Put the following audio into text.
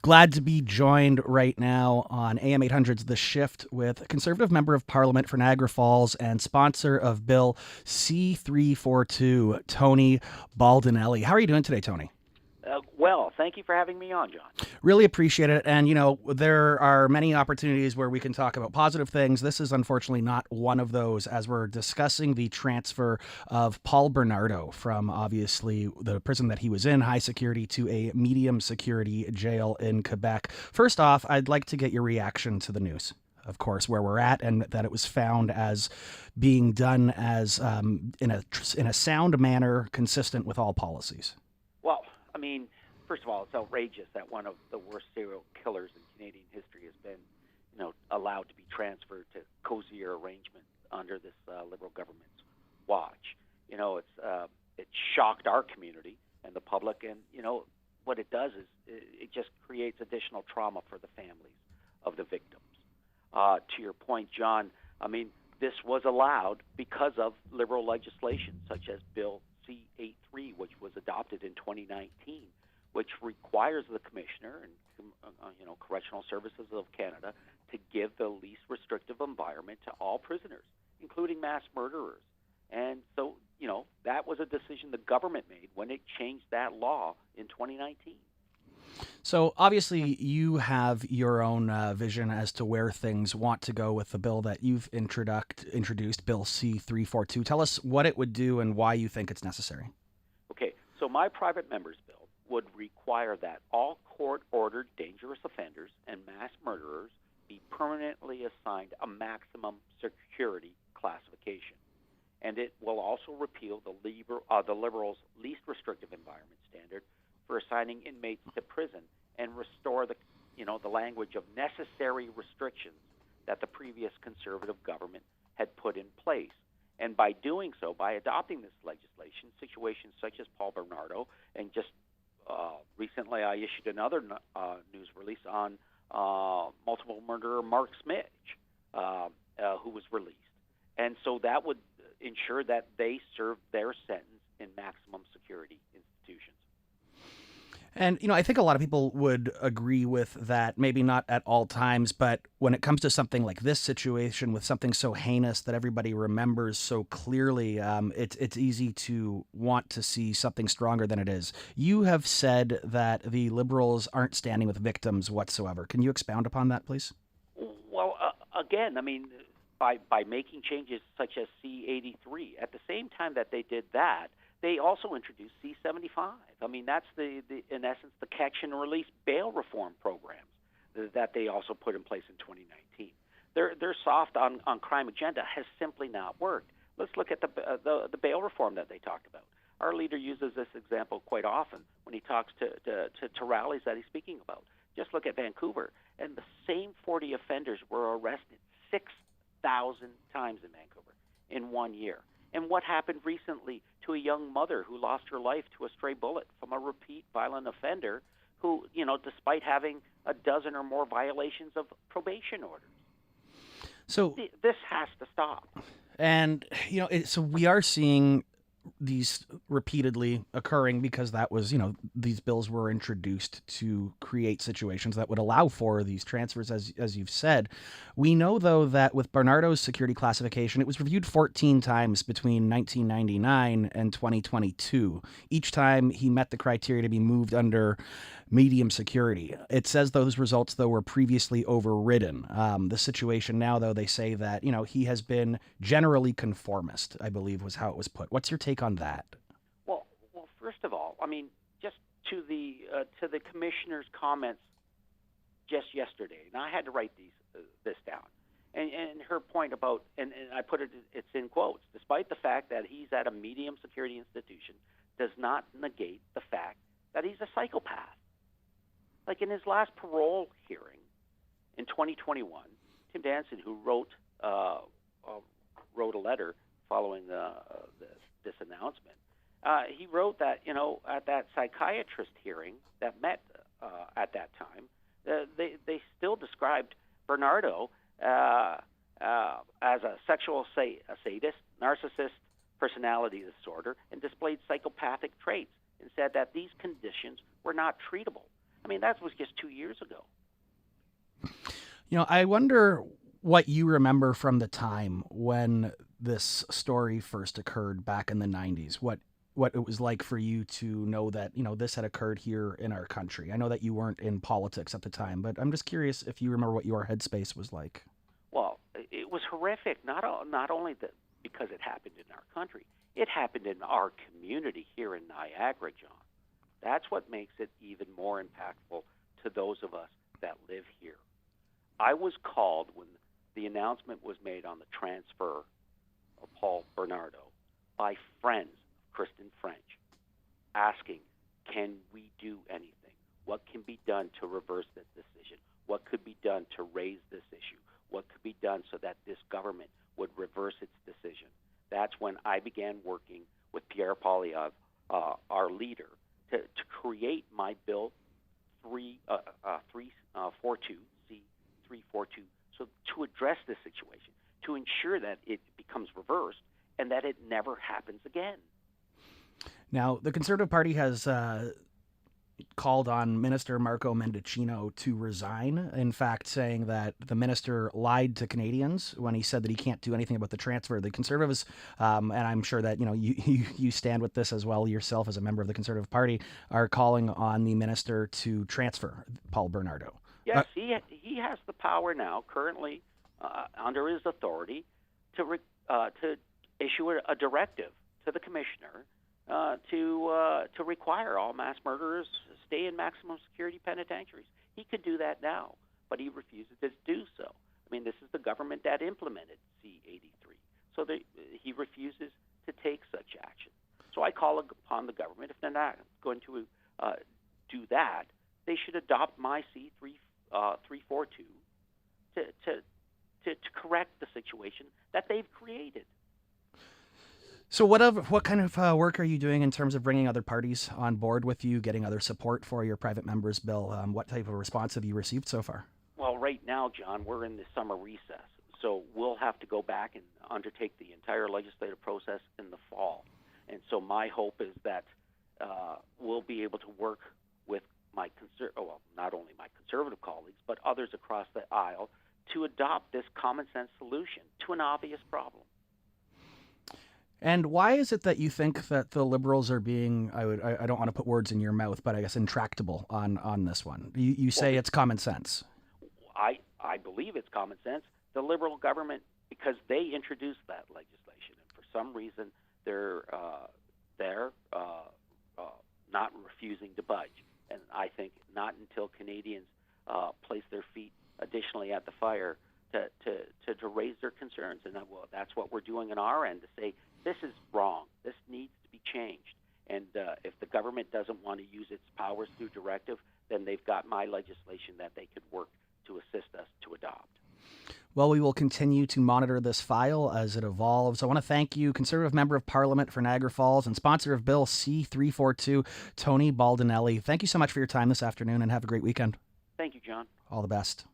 Glad to be joined right now on AM 800's The Shift with a Conservative Member of Parliament for Niagara Falls and sponsor of Bill C-342, Tony Baldinelli. How are you doing today, Tony? Well, thank you for having me on, John. Really appreciate it. And, there are many opportunities where we can talk about positive things. This is unfortunately not one of those, as we're discussing the transfer of Paul Bernardo from obviously the prison that he was in, high security, to a medium security jail in Quebec. First off, I'd like to get your reaction to the news. Of course, where we're at, and that it was found as being done as in a sound manner, consistent with all policies. Well, I mean, first of all, it's outrageous that one of the worst serial killers in Canadian history has been, allowed to be transferred to cozier arrangement under this Liberal government's watch. It shocked our community and the public, and what it does is it just creates additional trauma for the families of the victims. To your point, John, I mean, this was allowed because of Liberal legislation such as Bill C-83, which was adopted in 2019, which requires the Commissioner and Correctional Services of Canada to give the least restrictive environment to all prisoners, including mass murderers. And so, that was a decision the government made when it changed that law in 2019. So obviously you have your own vision as to where things want to go with the bill that you've introduced, Bill C-342. Tell us what it would do and why you think it's necessary. Okay, so my private member's bill would require that all court-ordered dangerous offenders and mass murderers be permanently assigned a maximum security classification. And it will also repeal the Liberals' least restrictive environment standard for assigning inmates to prison and restore the language of necessary restrictions that the previous Conservative government had put in place. And by doing so, by adopting this legislation, situations such as Paul Bernardo, and just recently I issued another news release on multiple murderer Mark Smidge, who was released. And so that would ensure that they serve their sentence in maximum security institutions. And, I think a lot of people would agree with that, maybe not at all times, but when it comes to something like this situation with something so heinous that everybody remembers so clearly, it's easy to want to see something stronger than it is. You have said that the Liberals aren't standing with victims whatsoever. Can you expound upon that, please? Well, again, I mean, by making changes such as C-83, at the same time that they did that, they also introduced C-75. I mean, that's in essence the catch and release bail reform programs that they also put in place in 2019. Their soft on crime agenda has simply not worked. Let's look at the bail reform that they talked about. Our leader uses this example quite often when he talks to rallies that he's speaking about. Just look at Vancouver, and the same 40 offenders were arrested 6,000 times in Vancouver in 1 year. And what happened recently to a young mother who lost her life to a stray bullet from a repeat violent offender who, despite having a dozen or more violations of probation orders. So this has to stop. And, so we are seeing these repeatedly occurring because that was, these bills were introduced to create situations that would allow for these transfers, as you've said. We know, though, that with Bernardo's security classification, it was reviewed 14 times between 1999 and 2022. Each time he met the criteria to be moved under medium security. It says those results, though, were previously overridden. The situation now, though, they say that, he has been generally conformist, I believe was how it was put. What's your take on that? Well, first of all, I mean, just to the commissioner's comments just yesterday, and I had to write this down. And her point about, and I put it's in quotes, despite the fact that he's at a medium security institution, does not negate the fact that he's a psychopath. Like in his last parole hearing in 2021, Tim Danson, who wrote a letter following this announcement, he wrote that, at that psychiatrist hearing that met at that time, they still described Bernardo as a sexual sadist, narcissist, personality disorder, and displayed psychopathic traits, and said that these conditions were not treatable. I mean, that was just 2 years ago. I wonder what you remember from the time when this story first occurred back in the 90s. What it was like for you to know that, this had occurred here in our country. I know that you weren't in politics at the time, but I'm just curious if you remember what your headspace was like. Well, it was horrific. Not only because it happened in our country, it happened in our community here in Niagara, John. That's what makes it even more impactful to those of us that live here. I was called when the announcement was made on the transfer of Paul Bernardo by friends of Kristen French, asking, can we do anything? What can be done to reverse this decision? What could be done to raise this issue? What could be done so that this government would reverse its decision? That's when I began working with Pierre Poilievre, our leader, to create my bill 342, C-342, so to address this situation, to ensure that it becomes reversed and that it never happens again. Now, the Conservative Party has called on Minister Marco Mendicino to resign, in fact, saying that the minister lied to Canadians when he said that he can't do anything about the transfer. The Conservatives, and I'm sure that you stand with this as well yourself as a member of the Conservative Party, are calling on the minister to transfer Paul Bernardo. Yes, he has the power now, currently under his authority, to issue a directive to the commissioner to require all mass murderers stay in maximum security penitentiaries. He could do that now, but he refuses to do so. I mean, this is the government that implemented C-83, so he refuses to take such action. So I call upon the government, if they're not going to do that, they should adopt my C-342 to correct the situation that they've created. So what kind of work are you doing in terms of bringing other parties on board with you, getting other support for your private members bill? What type of response have you received so far? Well, right now, John, we're in the summer recess, so we'll have to go back and undertake the entire legislative process in the fall. And so my hope is that we'll be able to work with not only my conservative colleagues, but others across the aisle to adopt this common sense solution to an obvious problem. And why is it that you think that the Liberals are being, I don't want to put words in your mouth, but I guess intractable on this one? You say it's common sense. I believe it's common sense. The Liberal government, because they introduced that legislation, and for some reason they're not refusing to budge. And I think not until Canadians place their feet additionally at the fire to raise their concerns. And that's what we're doing on our end, to say this is wrong. This needs to be changed. And if the government doesn't want to use its powers through directive, then they've got my legislation that they could work to assist us to adopt. Well, we will continue to monitor this file as it evolves. I want to thank you, Conservative Member of Parliament for Niagara Falls and sponsor of Bill C-342, Tony Baldinelli. Thank you so much for your time this afternoon, and have a great weekend. Thank you, John. All the best.